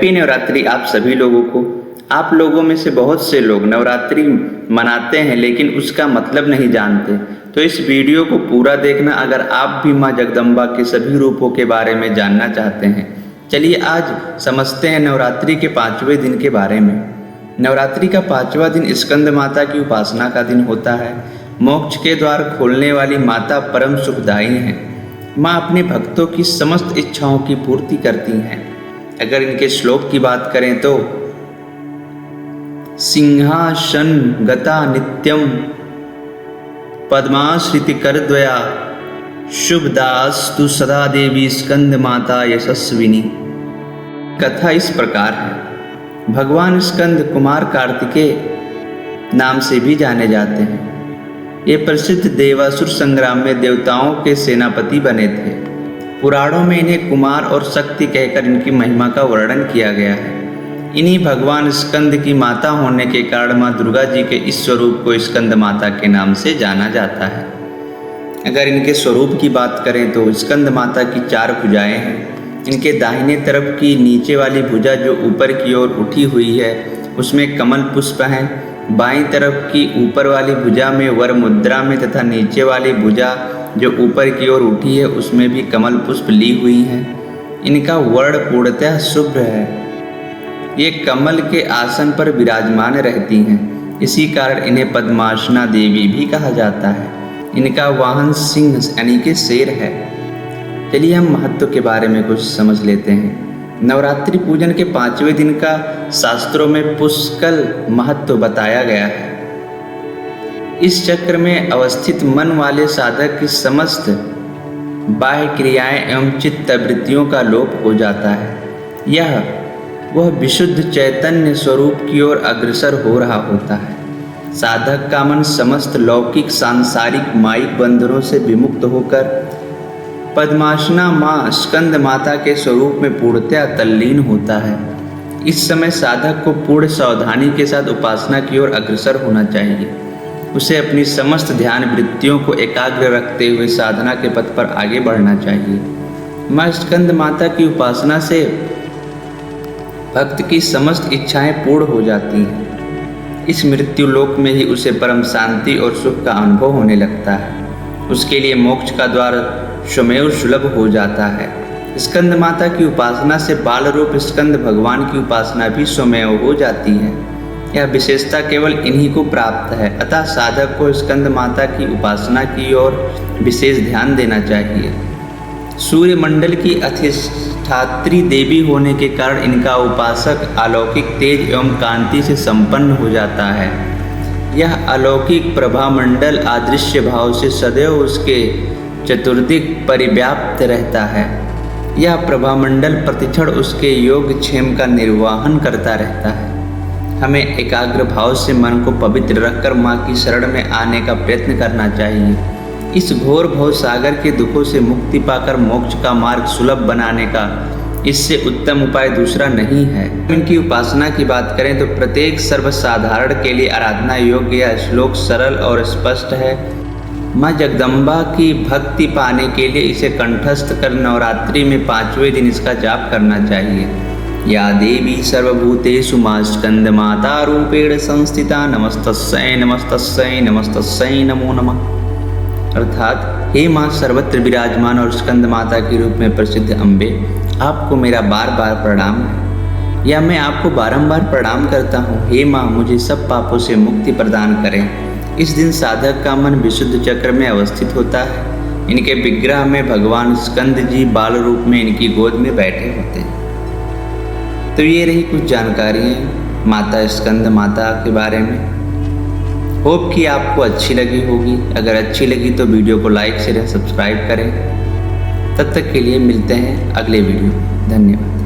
Happy Navratri आप सभी लोगों को। आप लोगों में से बहुत से लोग नवरात्रि मनाते हैं लेकिन उसका मतलब नहीं जानते, तो इस वीडियो को पूरा देखना अगर आप भी माँ जगदम्बा के सभी रूपों के बारे में जानना चाहते हैं। चलिए आज समझते हैं नवरात्रि के 5वें दिन के बारे में। नवरात्रि का 5वां दिन स्कंद माता की उपासना का दिन होता है। मोक्ष के द्वार खोलने वाली माता परम सुखदायी हैं। माँ अपने भक्तों की समस्त इच्छाओं की पूर्ति करती हैं। अगर इनके श्लोक की बात करें तो सिंहासन गता नित्यम पद्माश्रिति करद्वया शुभदास्तु सदा देवी स्कंद माता यशस्विनी। कथा इस प्रकार है। भगवान स्कंद कुमार कार्तिकेय नाम से भी जाने जाते हैं। ये प्रसिद्ध देवासुर संग्राम में देवताओं के सेनापति बने थे। पुराणों में इन्हें कुमार और शक्ति कहकर इनकी महिमा का वर्णन किया गया है। इन्हीं भगवान स्कंद की माता होने के कारण माँ दुर्गा जी के इस स्वरूप को स्कंद माता के नाम से जाना जाता है। अगर इनके स्वरूप की बात करें तो स्कंद माता की 4 भुजाएं हैं। इनके दाहिने तरफ की नीचे वाली भुजा जो ऊपर की ओर उठी हुई है उसमें कमल पुष्प हैं। बाईं तरफ की ऊपर वाली भुजा में वर मुद्रा में तथा नीचे वाली भुजा जो ऊपर की ओर उठी है उसमें भी कमल पुष्प ली हुई हैं। इनका वर्ण पूर्णतः शुभ्र है। ये कमल के आसन पर विराजमान रहती हैं, इसी कारण इन्हें पद्मासना देवी भी कहा जाता है। इनका वाहन सिंह यानी कि शेर है। चलिए हम महत्व के बारे में कुछ समझ लेते हैं। नवरात्रि पूजन के 5वें दिन का शास्त्रों में पुष्कल महत्व बताया गया है। इस चक्र में अवस्थित मन वाले साधक की समस्त बाह्य क्रियाएं एवं चित्त वृत्तियों का लोप हो जाता है। वह विशुद्ध चैतन्य स्वरूप की ओर अग्रसर हो रहा होता है। साधक का मन समस्त लौकिक सांसारिक मायिक बंधनों से विमुक्त होकर पद्मासना माँ स्कंद माता के स्वरूप में पूर्णतः तल्लीन होता है। इस समय साधक को पूर्ण सावधानी के साथ उपासना की ओर अग्रसर होना चाहिए। उसे अपनी समस्त ध्यान वृत्तियों को एकाग्र रखते हुए साधना के पथ पर आगे बढ़ना चाहिए। माँ स्कंद माता की उपासना से भक्त की समस्त इच्छाएं पूर्ण हो जाती हैं। इस मृत्यु लोक में ही उसे परम शांति और सुख का अनुभव होने लगता है। उसके लिए मोक्ष का द्वार स्वमेव सुलभ हो जाता है। स्कंद माता की उपासना से बाल रूप स्कंद भगवान की उपासना भी स्वमेव हो जाती है। यह विशेषता केवल इन्हीं को प्राप्त है। अतः साधक को स्कंद माता की उपासना की ओर विशेष ध्यान देना चाहिए। सूर्य मंडल की अधिष्ठात्री देवी होने के कारण इनका उपासक अलौकिक तेज एवं कांति से संपन्न हो जाता है। यह अलौकिक प्रभामंडल अदृश्य भाव से सदैव उसके चतुर्दिक परिव्याप्त रहता है। यह प्रभामंडल प्रतिक्षण उसके योग क्षेम का निर्वहन करता रहता है। हमें एकाग्र भाव से मन को पवित्र रखकर माँ की शरण में आने का प्रयत्न करना चाहिए। इस घोर भव सागर के दुखों से मुक्ति पाकर मोक्ष का मार्ग सुलभ बनाने का इससे उत्तम उपाय दूसरा नहीं है। इनकी उपासना की बात करें तो प्रत्येक सर्वसाधारण के लिए आराधना योग्य यह श्लोक सरल और स्पष्ट है। माँ जगदम्बा की भक्ति पाने के लिए इसे कंठस्थ कर नवरात्रि में 5वें दिन इसका जाप करना चाहिए। या देवी सर्वभूतेषु माँ स्कंद माता रूपेण संस्थिता नमस्तस्यै नमस्तस्यै नमस्तस्यै नमो नमः। अर्थात हे माँ सर्वत्र विराजमान और स्कंद माता के रूप में प्रसिद्ध अम्बे, आपको मेरा बार बार प्रणाम है। या मैं आपको बारंबार प्रणाम करता हूँ। हे माँ मुझे सब पापों से मुक्ति प्रदान करें। इस दिन साधक का मन विशुद्ध चक्र में अवस्थित होता है। इनके विग्रह में भगवान स्कंद जी बाल रूप में इनकी गोद में बैठे होते हैं। तो ये रही कुछ जानकारियाँ माता स्कंद माता के बारे में। होप कि आपको अच्छी लगी होगी। अगर अच्छी लगी तो वीडियो को लाइक शेयर सब्सक्राइब करें। तब तक के लिए मिलते हैं अगले वीडियो। धन्यवाद।